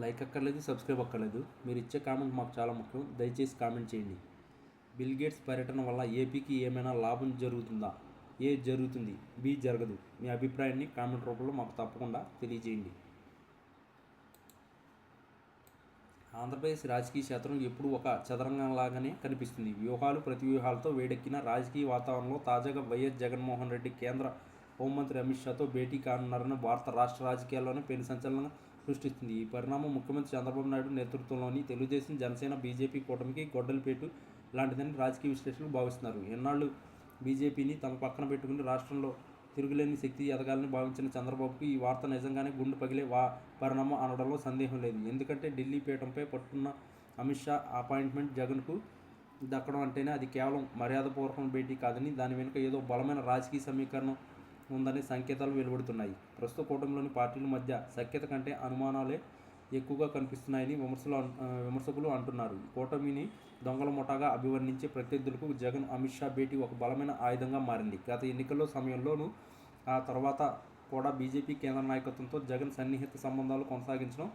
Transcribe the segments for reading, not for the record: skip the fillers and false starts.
Like అక్కర్లేదు, subscribe అక్కర్లేదు. మీరు ఇచ్చే కామెంట్ మాకు చాలా ముఖ్యం. దయచేసి కామెంట్ చేయండి. బిల్ గేట్స్ పర్యటన వల్ల ఏపీకి ఏమైనా లాభం జరుగుతుందా? ఏ జరుగుతుంది, బి జరగదు. మీ అభిప్రాయాన్ని కామెంట్ రూపంలో మాకు తప్పకుండా తెలియజేయండి. ఆంధ్రప్రదేశ్ రాజకీయ క్షేత్రం ఎప్పుడు ఒక చదరంగంలాగానే కనిపిస్తుంది. వ్యూహాలు ప్రతివ్యూహాలతో వేడెక్కిన రాజకీయ వాతావరణంలో తాజాగా వైఎస్ జగన్మోహన్ రెడ్డి కేంద్ర హోంమంత్రి అమిత్ షాతో భేటీ కానున్నారని భారత రాష్ట్ర రాజకీయాల్లోనే పెను సంచలనం సృష్టిస్తుంది. ఈ పరిణామం ముఖ్యమంత్రి చంద్రబాబు నాయుడు నేతృత్వంలోని తెలుగుదేశం, జనసేన, బీజేపీ కూటమికి గొడ్డలిపేటు లాంటిదని రాజకీయ విశ్లేషకులు భావిస్తున్నారు. ఎన్నాళ్ళు బీజేపీని తమ పక్కన పెట్టుకుని రాష్ట్రంలో తిరుగులేని శక్తి ఎదగాలని భావించిన చంద్రబాబుకు ఈ వార్త నిజంగానే గుండె పగిలే పరిణామం అనడంలో సందేహం లేదు. ఎందుకంటే ఢిల్లీ పీఠంపై పట్టుకున్న అమిత్ షా అపాయింట్మెంట్ జగన్కు దక్కడం అంటేనే అది కేవలం మర్యాదపూర్వకమైన భేటీ కాదని, దాని వెనుక ఏదో బలమైన రాజకీయ సమీకరణం ఉందనే సంకేతాలు వెలువడుతున్నాయి. ప్రస్తుత కూటమిలోని పార్టీల మధ్య సఖ్యత కంటే అనుమానాలే ఎక్కువగా కనిపిస్తున్నాయని విమర్శకులు అంటున్నారు. కూటమిని దొంగల ముఠాగా అభివర్ణించే ప్రత్యర్థులకు జగన్ అమిత్ షా భేటీ ఒక బలమైన ఆయుధంగా మారింది. గత ఎన్నికల్లో సమయంలోనూ ఆ తర్వాత కూడా బీజేపీ కేంద్ర నాయకత్వంతో జగన్ సన్నిహిత సంబంధాలు కొనసాగించడం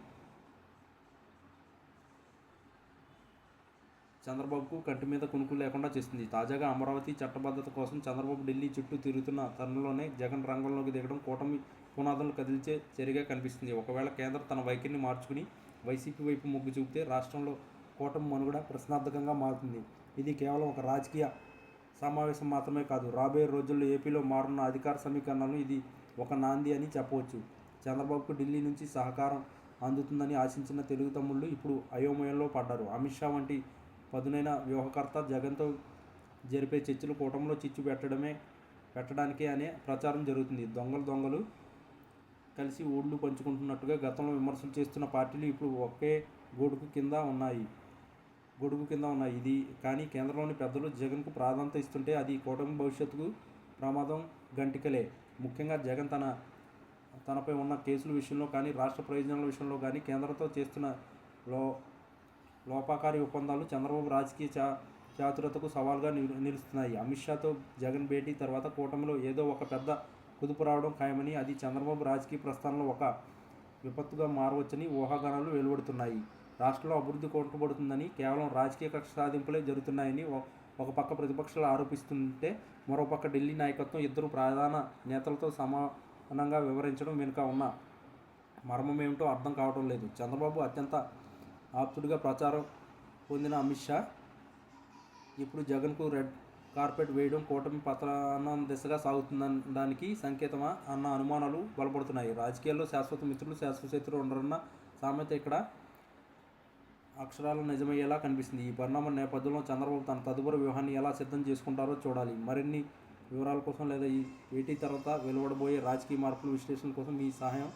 చంద్రబాబుకు కంటి మీద కునుకు లేకుండా చేస్తుంది. తాజాగా అమరావతి చట్టబద్ధత కోసం చంద్రబాబు ఢిల్లీ చుట్టూ తిరుగుతున్న తరుణంలోనే జగన్ రంగంలోకి దిగడం కూటమి పునాదులను కదిల్చే చర్యగా కనిపిస్తుంది. ఒకవేళ కేంద్రం తన వైఖరిని మార్చుకుని వైసీపీ వైపు మొగ్గు చూపితే రాష్ట్రంలో కూటమి మనుగడ ప్రశ్నార్థకంగా మారుతుంది. ఇది కేవలం ఒక రాజకీయ సమావేశం మాత్రమే కాదు, రాబోయే రోజుల్లో ఏపీలో మారున్న అధికార సమీకరణాలను ఇది ఒక నాంది అని చెప్పవచ్చు. చంద్రబాబుకు ఢిల్లీ నుంచి సహకారం అందుతుందని ఆశించిన తెలుగు తమ్ముళ్ళు ఇప్పుడు అయోమయంలో పడ్డారు. అమిత్ షా వంటి పదునైన వ్యూహకర్త జగన్తో జరిపే చర్చలు కూటమిలో చిచ్చు పెట్టడానికే అనే ప్రచారం జరుగుతుంది. దొంగలు కలిసి ఓట్లు పంచుకుంటున్నట్టుగా గతంలో విమర్శలు చేస్తున్న పార్టీలు ఇప్పుడు ఒకే గొడుగు కింద ఉన్నాయి. ఇది కానీ కేంద్రంలోని పెద్దలు జగన్కు ప్రాధాన్యత ఇస్తుంటే అది కూటమి భవిష్యత్తుకు ప్రమాదం గంటికలే. ముఖ్యంగా జగన్ తనపై ఉన్న కేసుల విషయంలో కానీ, రాష్ట్ర ప్రయోజనాల విషయంలో కానీ కేంద్రంతో చేస్తున్న లోపాకారి ఒప్పందాలు చంద్రబాబు రాజకీయ చాతురతకు సవాల్గా నిలుస్తున్నాయి. అమిత్ షాతో జగన్ భేటీ తర్వాత కూటమిలో ఏదో ఒక పెద్ద కుదుపు రావడం ఖాయమని, అది చంద్రబాబు రాజకీయ ప్రస్థానంలో ఒక విపత్తుగా మారవచ్చని ఊహాగానాలు వెలువడుతున్నాయి. రాష్ట్రంలో అభివృద్ధి కుంటుపడుతుందని, కేవలం రాజకీయ కక్ష సాధింపులే జరుగుతున్నాయని ఒక పక్క ప్రతిపక్షాలు ఆరోపిస్తుంటే, మరోపక్క ఢిల్లీ నాయకత్వం ఇద్దరు ప్రధాన నేతలతో సమానంగా వివరించడం వెనుక ఉన్న మర్మమేమిటో అర్థం కావడం లేదు. చంద్రబాబు అత్యంత ఆప్తుడిగా ప్రచారం పొందిన అమిత్ షా ఇప్పుడు జగన్కు రెడ్ కార్పెట్ వేయడం కూటమి పతనం దిశగా సాగుతుందనడానికి సంకేతమా అన్న అనుమానాలు బలపడుతున్నాయి. రాజకీయాల్లో శాశ్వత మిత్రులు, శాశ్వత శత్రులు ఉండరన్న సామెత ఇక్కడ అక్షరాలు నిజమయ్యేలా కనిపిస్తుంది. ఈ పరిణామం నేపథ్యంలో చంద్రబాబు తన తదుపరి వ్యూహాన్ని ఎలా సిద్ధం చేసుకుంటారో చూడాలి. మరిన్ని వివరాల కోసం లేదా ఈ భేటీ తర్వాత వెలువడబోయే రాజకీయ మార్పుల విశ్లేషణ కోసం మీ సహాయం